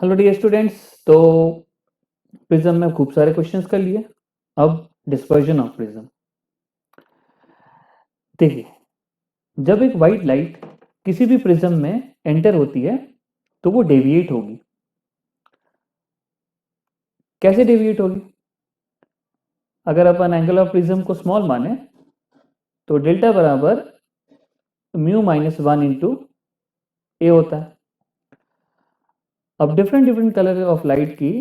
Hello dear students. तो prism में खूब सारे क्वेश्चंस कर लिए। अब डिस्पर्जन ऑफ प्रिज्म देखिए, जब एक वाइट लाइट किसी भी प्रिज्म में एंटर होती है तो वो डेविएट होगी। कैसे डेविएट होगी? अगर अपन एंगल ऑफ प्रिज्म को स्मॉल माने तो डेल्टा बराबर म्यू माइनस 1 इंटू ए होता है। अब different different colour of light की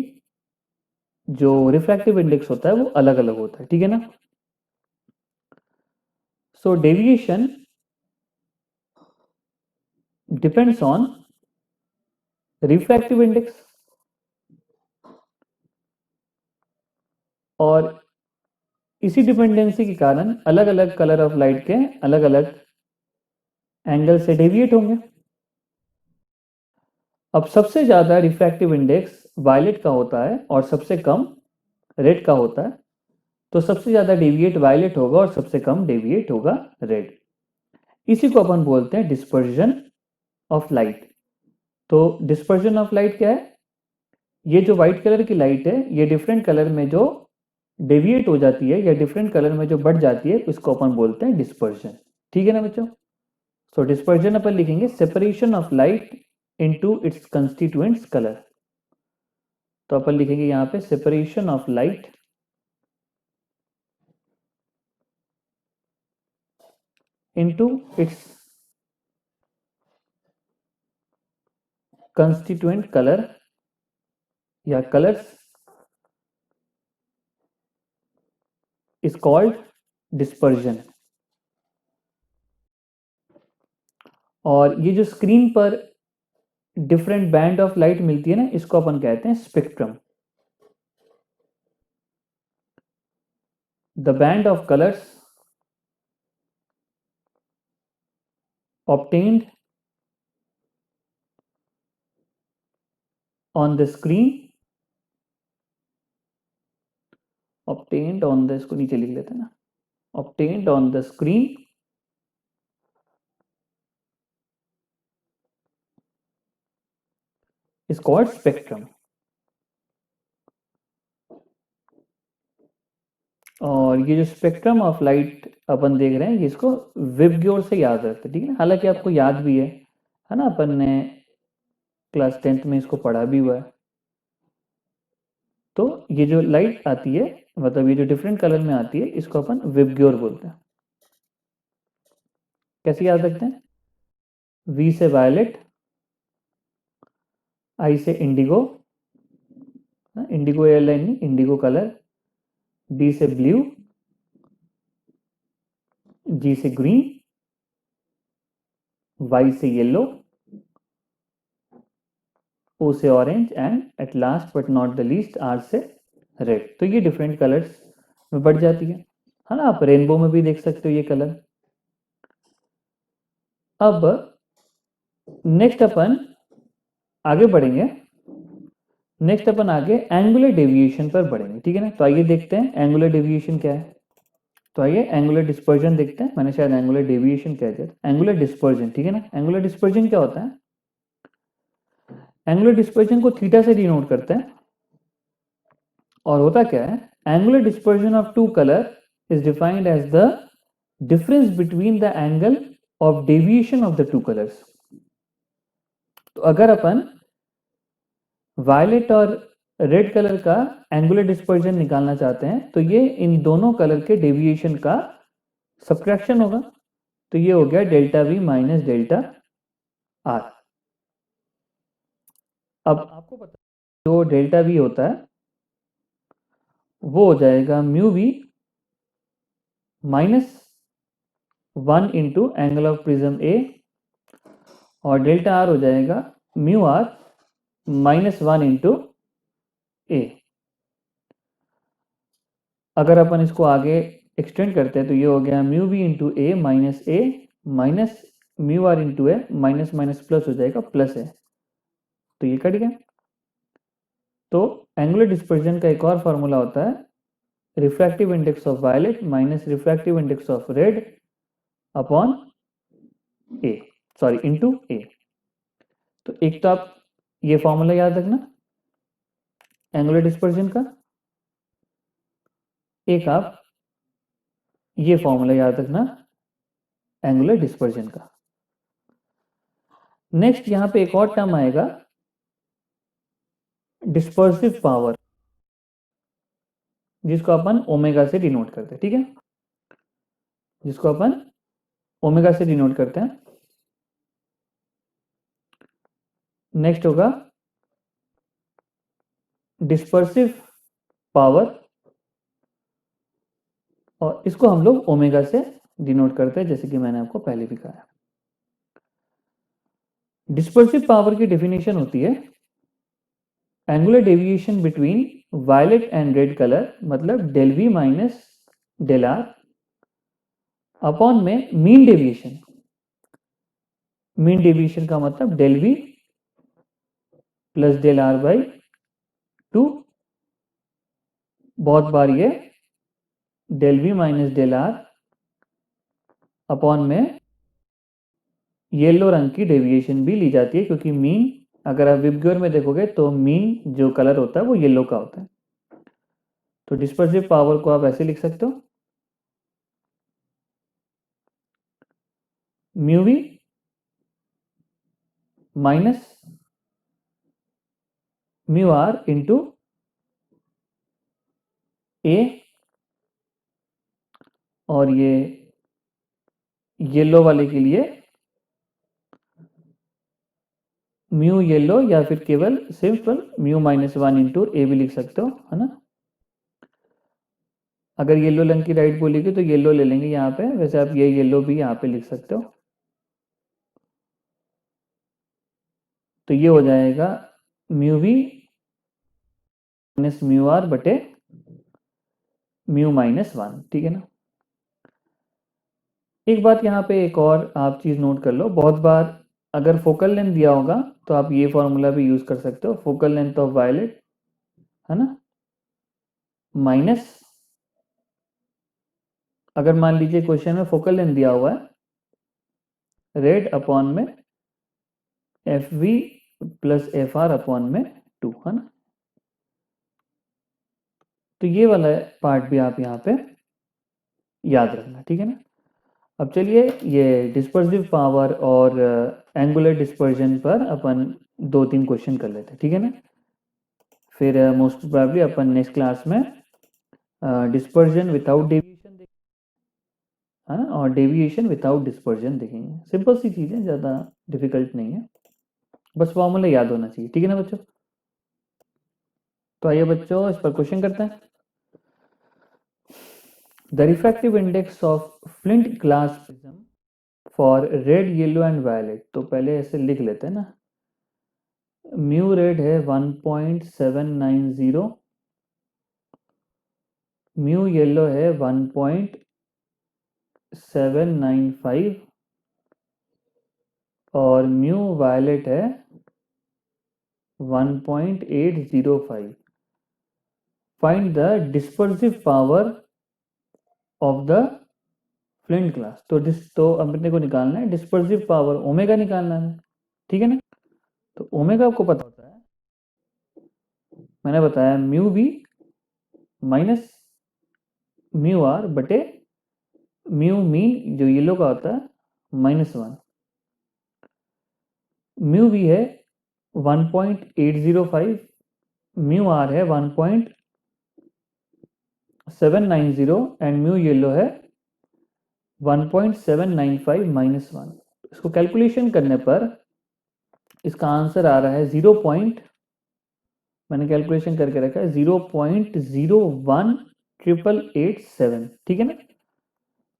जो रिफ्रैक्टिव इंडेक्स होता है वो अलग अलग होता है, ठीक है ना। So deviation depends on refractive index, और इसी डिपेंडेंसी के कारण अलग अलग कलर ऑफ लाइट के अलग अलग एंगल से डेविएट होंगे। अब सबसे ज्यादा रिफ्रैक्टिव इंडेक्स वायलेट का होता है और सबसे कम रेड का होता है। तो सबसे ज्यादा डेविएट वायलेट होगा और सबसे कम डेविएट होगा रेड। इसी को अपन बोलते हैं डिस्पर्जन ऑफ लाइट। तो डिस्पर्जन ऑफ लाइट क्या है? ये जो व्हाइट कलर की लाइट है ये डिफरेंट कलर में जो डेविएट हो जाती है या डिफरेंट कलर में जो बढ़ जाती है उसको अपन बोलते हैं डिस्पर्जन। ठीक है ना बच्चों। सो डिस्पर्जन अपन लिखेंगे separation of light into its constituents colour. तो अपन लिखेंगे यहां पे separation of light into its constituent colour या कलर्स इज कॉल्ड डिस्पर्जन। और ये जो स्क्रीन पर डिफरेंट बैंड ऑफ लाइट मिलती है ना, इसको अपन कहते हैं spectrum. The band of colours obtained on the screen, obtained on the, इसको नीचे लिख लेते हैं ना, obtained on the screen is called spectrum। और ये जो स्पेक्ट्रम ऑफ लाइट अपन देख रहे हैं ये इसको विबग्योर से याद रखते हैं, ठीक है ना। हालांकि आपको याद भी है ना, अपन ने क्लास 10th में इसको पढ़ा भी हुआ है। तो ये जो लाइट आती है, मतलब ये जो डिफरेंट कलर में आती है, इसको अपन विबग्योर बोलते हैं। कैसे याद रखते हैं? वी से वायलेट, आई से इंडिगो, इंडिगो एयरलाइन नहीं, इंडिगो कलर, डी से ब्लू, जी से ग्रीन, वाई से येलो, ओ से orange, and at last but not the least R से रेड। तो ये डिफरेंट कलर्स में बढ़ जाती है ना। आप रेनबो में भी देख सकते हो ये कलर। अब नेक्स्ट अपन आगे बढ़ेंगे। नेक्स्ट अपन आगे एंगुलर डेविएशन पर बढ़ेंगे, ठीक है ना। तो आइए देखते हैं एंगुलर डेविएशन क्या है। तो आइए एंगुलर डिस्पर्जन देखते हैं। मैंने शायद एंगुलर डेविएशन कह दिया, एंगुलर डिस्पर्जन, ठीक है ना। एंगुलर डिस्पर्जन क्या होता है? एंगुलर डिस्पर्जन को थीटा से डिनोट करते हैं। और होता क्या है? Angular dispersion of two colour is defined as the difference between the angle of deviation of the two colours. तो अगर अपन वायलेट और रेड कलर का एंगुलर डिस्पर्जन निकालना चाहते हैं तो ये इन दोनों कलर के डेविएशन का सब्ट्रैक्शन होगा। तो ये हो गया delta V minus delta are. अब आपको पता है जो डेल्टा वी होता है वो हो जाएगा mu V minus 1 into angle of prism A, और डेल्टा आर हो जाएगा mu R minus 1 into A. अगर अपन इसको आगे एक्सटेंड करते हैं तो ये हो गया mu V into A minus mu R into A, minus minus plus हो जाएगा प्लस है। तो ये कट गया। तो एंगुलर डिस्पर्जन का एक और फॉर्मूला होता है refractive index of violet minus refractive index of red upon A, sorry into A. तो एक तो आप ये फॉर्मूला याद रखना एंगुलर डिस्पर्जन का, एक आप ये फॉर्मूला याद रखना एंगुलर डिस्पर्जन का। नेक्स्ट यहां पे एक और टर्म आएगा डिस्पर्सिव पावर, जिसको अपन ओमेगा से डिनोट करते हैं, ठीक है, जिसको अपन ओमेगा से डिनोट करते हैं। नेक्स्ट होगा डिस्पर्सिव पावर, और इसको हम लोग ओमेगा से डिनोट करते हैं, जैसे कि मैंने आपको पहले भी कहा है। डिस्पर्सिव पावर की डेफिनेशन होती है angular deviation between violet and red colour, मतलब del V minus del R upon में मीन डेविएशन। मीन डेविएशन का मतलब del V plus del R by 2, बहुत बार ये del V minus del R upon में येलो रंग की डेविएशन भी ली जाती है, क्योंकि मीन, अगर आप विबग्योर में देखोगे तो मीन जो कलर होता है वो येलो का होता है। तो डिस्पर्सिव पावर को आप ऐसे लिख सकते हो mu V minus mu R into A, और ये येलो वाले के लिए म्यू येलो, या फिर केवल सिंपल म्यू माइनस 1 इंटू ए भी लिख सकते हो, है ना। अगर येलो रंग की राइट बोलेगी तो येलो ले लेंगे यहाँ पे, वैसे आप ये येलो भी यहाँ पे लिख सकते हो। तो ये हो जाएगा mu V minus mu R बटे म्यू माइनस 1, ठीक है ना। एक बात यहाँ पे एक और आप चीज नोट कर लो, बहुत बार अगर फोकल लेंथ दिया होगा तो आप ये फॉर्मूला भी यूज कर सकते हो, फोकल लेंथ ऑफ वायलेट, है ना, माइनस, अगर मान लीजिए क्वेश्चन में फोकल लेंथ दिया हुआ है रेड अपॉन में F V plus F R upon में 2, है ना। तो ये वाला पार्ट भी आप यहाँ पे याद रखना, ठीक है ना। अब चलिए ये डिस्पर्सिव पावर और एंगुलर डिस्पर्जन पर अपन 2-3 क्वेश्चन कर लेते हैं, ठीक है ना। फिर मोस्ट प्रोबेबली अपन नेक्स्ट क्लास में डिस्पर्जन विदाउट डेविएशन देखेंगे, है ना, और डेविएशन विदाउट डिस्पर्जन देखेंगे। सिंपल सी चीज़ें, ज़्यादा डिफिकल्ट नहीं है, बस फॉर्मूला याद होना चाहिए, ठीक है ना बच्चों। तो आइए बच्चों इस पर क्वेश्चन करते हैं। The refractive index of flint glass prism for red yellow and violet, तो पहले ऐसे लिख लेते हैं ना, म्यू रेड है 1.790, म्यू येलो है 1.795 और म्यू वायलेट है 1.805। Find the dispersive power of the flint glass. तो अपने को निकालना है डिस्पर्सिव पावर, ओमेगा निकालना है, ठीक है ना। तो ओमेगा आपको पता होता है, मैंने बताया mu V minus mu R बटे म्यू मीन जो येलो का होता है -1। म्यू वी है 1.805, म्यू आर है 1.790 एंड म्यू येलो है 1.795 -1। इसको कैलकुलेशन करने पर इसका आंसर आ रहा है 0. मैंने कैलकुलेशन करके रखा है 0.018887, ठीक है ना।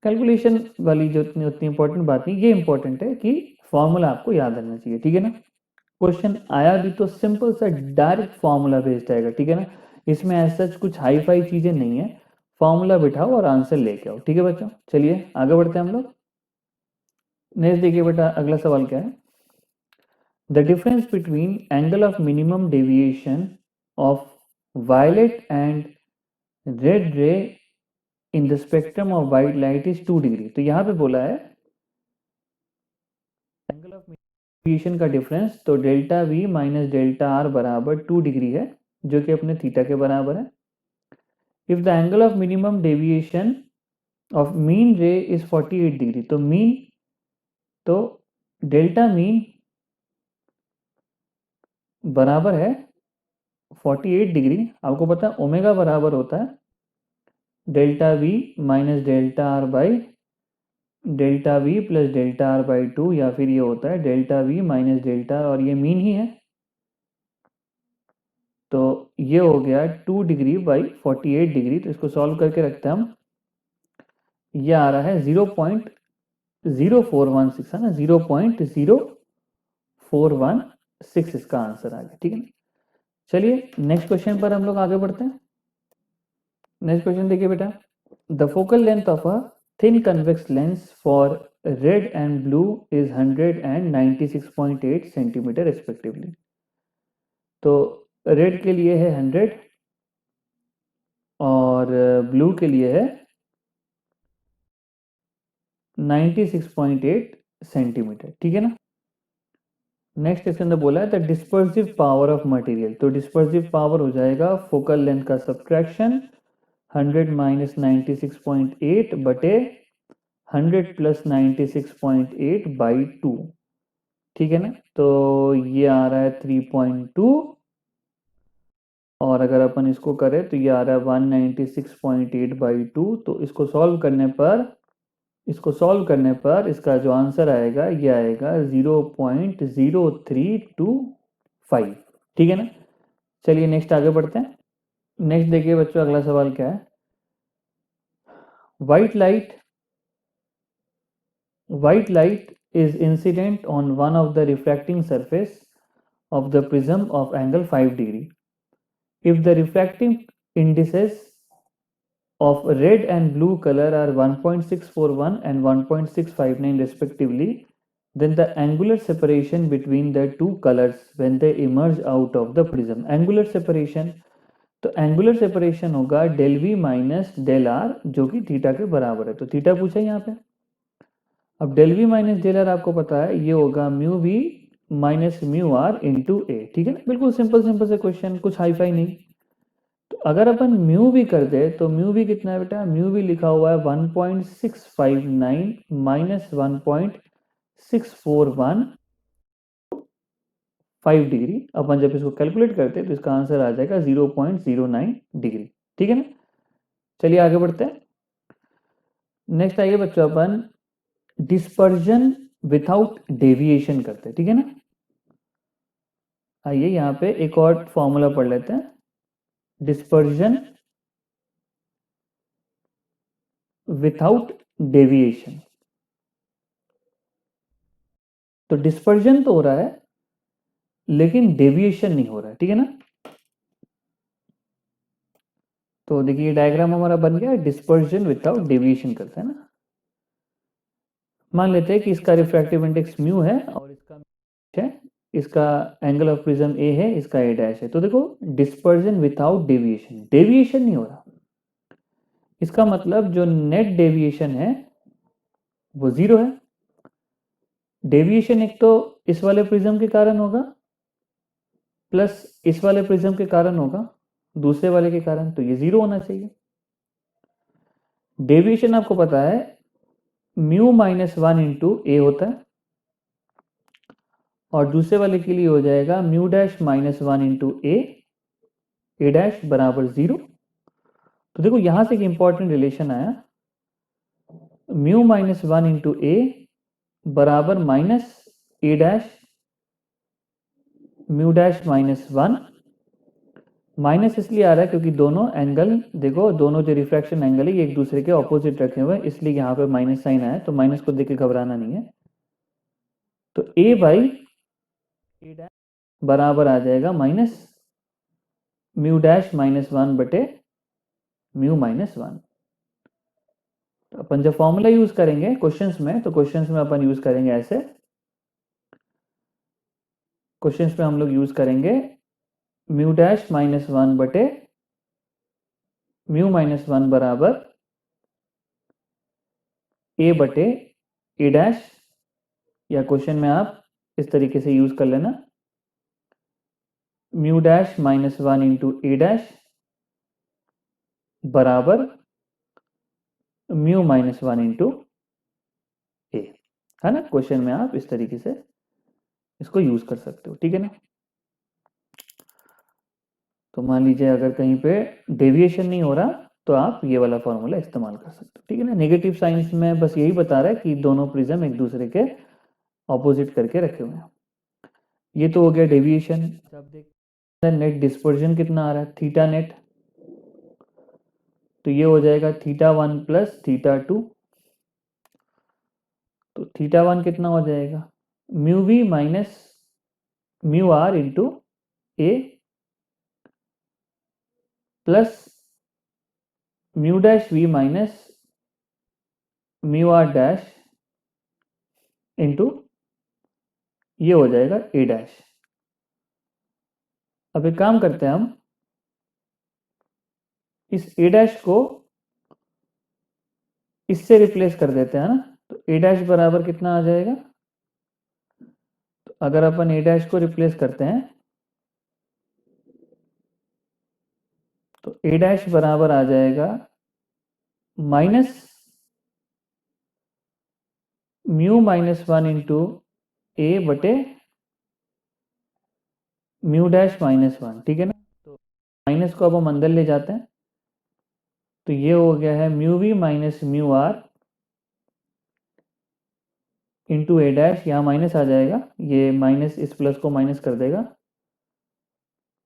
कैलकुलेशन वाली जो उतनी इंपॉर्टेंट बात नहीं, ये इंपॉर्टेंट है कि फॉर्मूला आपको याद रहना चाहिए, ठीक है ना। क्वेश्चन आया भी तो सिंपल सा डायरेक्ट फॉर्मूला बेस्ड आएगा, ठीक है ना। इसमें ऐसा कुछ हाई फाई चीजें नहीं है, फॉर्मूला बिठाओ और आंसर लेके आओ, ठीक है बच्चों। चलिए आगे बढ़ते हैं हम लोग। नेक्स्ट देखिए बेटा, अगला सवाल क्या है। The difference between angle of minimum deviation of violet and red ray in the spectrum of white light is 2 degree. तो यहाँ पे बोला है एंगल ऑफ डेविएशन का डिफरेंस, तो delta V minus delta R बराबर 2 डिग्री है, जो कि अपने थीटा के बराबर है। If the angle of minimum deviation of mean रे इज 48 डिग्री, तो मीन, तो डेल्टा मीन बराबर है 48 डिग्री। आपको पता है ओमेगा बराबर होता है delta V minus delta R by delta we plus delta R by 2, या फिर ये होता है delta V minus delta are, और ये मीन ही है, तो ये हो गया 2 डिग्री बाई 48 डिग्री। तो इसको सॉल्व करके रखते हैं हम, ये आ रहा है 0.0416 है ना, 0.0416 इसका आंसर आ गया। ठीक है ना, चलिए नेक्स्ट क्वेश्चन पर हम लोग आगे बढ़ते हैं। नेक्स्ट क्वेश्चन देखिए बेटा, the focal length of a thin convex lens for red and blue is 100 and 96.8 centimetre respectively. तो रेड के लिए है 100 और ब्लू के लिए है 96.8 सेंटीमीटर। ठीक है ना, नेक्स्ट इसके अंदर बोला है the dispersive power of material. तो डिस्पर्सिव पावर हो जाएगा फोकल लेंथ का सब्ट्रैक्शन 100 माइनस 96.8 बटे 100 प्लस 96.8 बाई 2। ठीक है ना, तो ये आ रहा है 3.2, और अगर अपन इसको करें तो ये आ रहा है 196.8 बाई 2। तो इसको सॉल्व करने पर इसका जो आंसर आएगा ये आएगा 0.0325। ठीक है ना, चलिए नेक्स्ट आगे बढ़ते हैं। नेक्स्ट देखिए बच्चों, अगला सवाल क्या है, white light is incident on one of the refracting surface of the prism of angle 5 degree. If the refracting indices of red and blue color are 1.641 and 1.659 respectively, then the angular separation between the two colors when they emerge out of the prism. Angular separation, तो angular separation होगा del V minus del R, जो कि theta के बराबर है। तो theta पूछा है यहाँ पे। अब del V minus del R आपको पता है ये होगा mu V minus mu R into A. ठीक है ना, बिल्कुल सिंपल से क्वेश्चन, कुछ हाई फाई नहीं। तो अगर अपन म्यू भी कर दे तो म्यू भी कितना है बेटा, म्यू भी लिखा हुआ है 1.659 माइनस 1.641 5 डिग्री। अपन जब इसको कैलकुलेट करते हैं तो इसका आंसर आ जाएगा 0.09 डिग्री। ठीक है ना, चलिए आगे बढ़ते हैं। नेक्स्ट आइए बच्चों, अपन डिस्पर्जन विथआउट डेविएशन करते हैं। ठीक है ना, आइए यहाँ पे एक और फॉर्मूला पढ़ लेते हैं, डिस्पर्जन विथआउट डेविएशन। तो डिस्पर्जन तो हो रहा है लेकिन डेविएशन नहीं हो रहा है। ठीक है ना, तो देखिए डायग्राम हमारा बन गया, डिस्पर्जन विथआउट डेविएशन करते हैं ना। मान लेते हैं कि इसका रिफ्रैक्टिव इंडेक्स म्यू है और इसका एंगल ऑफ प्रिज्म ए है, इसका ए डैश है। तो देखो डिस्पर्जन विथआउट डेविएशन, डेविएशन नहीं हो रहा, इसका मतलब जो नेट डेविएशन है वो 0 है। डेविएशन एक तो इस वाले प्रिज्म के कारण होगा प्लस इस वाले प्रिज्म के कारण होगा, दूसरे वाले के कारण, तो ये 0 होना चाहिए। डेविएशन आपको पता है म्यू माइनस 1 इंटू ए होता है, और दूसरे वाले के लिए हो जाएगा mu dash minus 1 into A dash बराबर 0। तो देखो यहां से एक इंपॉर्टेंट रिलेशन आया, म्यू माइनस 1 इंटू ए बराबर minus A dash mu dash minus 1। Minus इसलिए आ रहा है क्योंकि दोनों एंगल, देखो दोनों जो रिफ्रैक्शन एंगल है ये एक दूसरे के ऑपोजिट रखे हुए हैं, इसलिए यहाँ पे माइनस साइन आया। तो माइनस को देख के घबराना नहीं है। तो ए बाई ए डैश बराबर आ जाएगा माइनस म्यू डैश माइनस 1 बटे म्यू माइनस 1। तो अपन जब फॉर्मूला यूज करेंगे क्वेश्चंस में, तो क्वेश्चंस में अपन यूज करेंगे ऐसे, क्वेश्चंस में हम लोग यूज करेंगे म्यू डैश माइनस 1 बटे म्यू माइनस 1 बराबर ए बटे ए डैश, या क्वेश्चन में आप इस तरीके से यूज कर लेना, mu dash minus 1 into A dash बराबर म्यू माइनस 1 इंटू ए, है ना। क्वेश्चन में आप इस तरीके से इसको यूज कर सकते हो, ठीक है ना। तो मान लीजिए अगर कहीं पे डेविएशन नहीं हो रहा तो आप ये वाला फॉर्मूला इस्तेमाल कर सकते हो, ठीक है ना। नेगेटिव साइंस में बस यही बता रहा है कि दोनों प्रिज्म एक दूसरे के ऑपोजिट करके रखे हुए हैं। ये तो हो गया डेविएशन। अब देखते हैं नेट डिस्पर्जन कितना आ रहा है, थीटा नेट। तो ये हो जाएगा θ1 प्लस θ2। तो θ1 कितना हो जाएगा, mu V minus mu R into A plus mu dash V minus mu R dash into ये हो जाएगा ए डैश। अब एक काम करते हैं, हम इस ए डैश को इससे रिप्लेस कर देते हैं ना। तो ए डैश बराबर कितना आ जाएगा, तो अगर अपन ए डैश को रिप्लेस करते हैं तो ए डैश बराबर आ जाएगा माइनस म्यू माइनस 1 इंटू ए बटे म्यू डैश माइनस 1, ठीक है ना। तो माइनस को अब हम अंदर ले जाते हैं, तो ये हो गया है mu V minus mu R into A dash, यहाँ माइनस आ जाएगा, ये माइनस इस प्लस को माइनस कर देगा,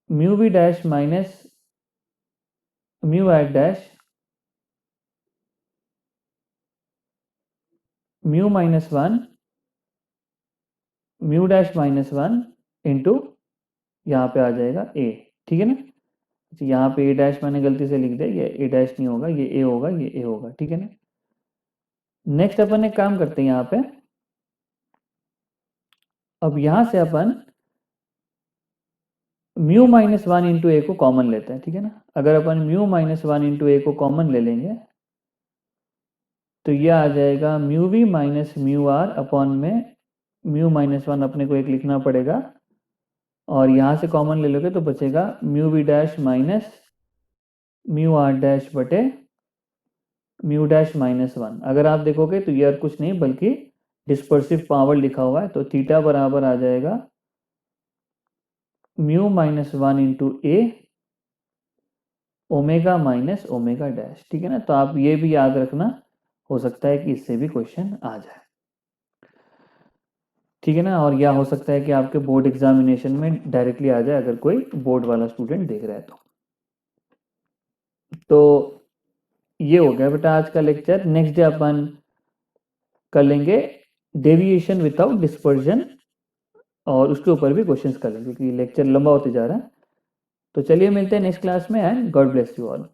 mu V dash minus mu R dash mu minus 1 mu dash minus 1 into यहाँ पे आ जाएगा ए, ठीक है ना। यहाँ पे ए डैश मैंने गलती से लिख दिया, ये ए डैश नहीं होगा, ये ए होगा, ये ए होगा, ठीक है ना। नेक्स्ट अपन एक काम करते हैं, यहाँ पे अब यहाँ से अपन म्यू माइनस 1 इंटू ए को कॉमन लेते हैं, ठीक है ना। अगर अपन म्यू माइनस 1 इंटू ए को कॉमन ले लेंगे तो ये आ जाएगा mu V minus mu R upon में म्यू माइनस 1 अपने को एक लिखना पड़ेगा, और यहाँ से कॉमन ले लोगे तो बचेगा mu V dash minus mu R dash बटे म्यू डैश माइनस 1। अगर आप देखोगे तो ये और कुछ नहीं बल्कि डिस्पर्सिव पावर लिखा हुआ है। तो थीटा बराबर आ जाएगा म्यू माइनस 1 इंटू ए ओमेगा माइनस ओमेगा डैश, ठीक है ना। तो आप ये भी याद रखना, हो सकता है कि इससे भी क्वेश्चन आ जाए, ठीक है ना। और यह हो सकता है कि आपके बोर्ड एग्जामिनेशन में डायरेक्टली आ जाए अगर कोई बोर्ड वाला स्टूडेंट देख रहा है तो ये हो गया बेटा आज का लेक्चर। नेक्स्ट डे अपन कर लेंगे डेविएशन विदाउट डिस्पर्जन, और उसके ऊपर भी क्वेश्चंस कर लेंगे क्योंकि लेक्चर लंबा होते जा रहा है। तो चलिए मिलते हैं नेक्स्ट क्लास में, and God bless you all.